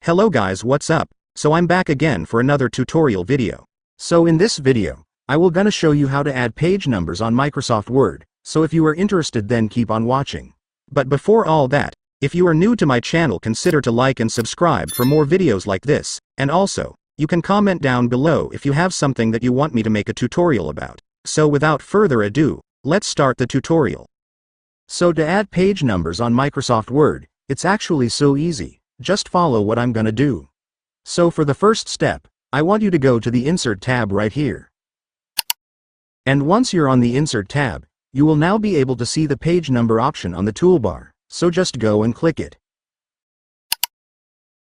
Hello guys, what's up? So I'm back again for another tutorial video. So in this video, I will gonna show you how to add page numbers on Microsoft Word, so if you are interested then keep on watching. But before all that, if you are new to my channel consider to like and subscribe for more videos like this, and also, you can comment down below if you have something that you want me to make a tutorial about. So without further ado, let's start the tutorial. So to add page numbers on Microsoft Word, it's actually so easy. Just follow what I'm gonna do. So for the first step, I want you to go to the Insert tab right here. And once you're on the Insert tab, you will now be able to see the page number option on the toolbar, so just go and click it.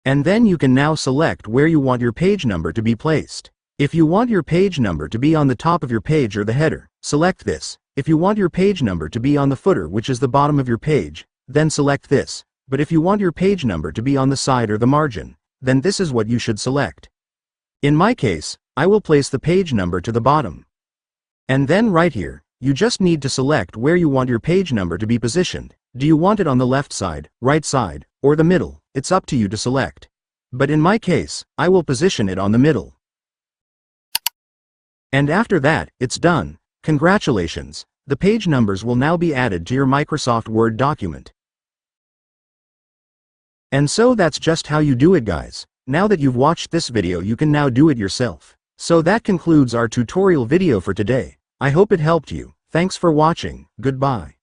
And then you can now select where you want your page number to be placed. If you want your page number to be on the top of your page or the header, select this. If you want your page number to be on the footer, which is the bottom of your page, then select this. But if you want your page number to be on the side or the margin, then this is what you should select. In my case, I will place the page number to the bottom. And then right here, you just need to select where you want your page number to be positioned. Do you want it on the left side, right side, or the middle? It's up to you to select. But in my case, I will position it on the middle. And after that, it's done. Congratulations, the page numbers will now be added to your Microsoft Word document. And so that's just how you do it, guys. Now that you've watched this video, you can now do it yourself. So that concludes our tutorial video for today. I hope it helped you. Thanks for watching. Goodbye.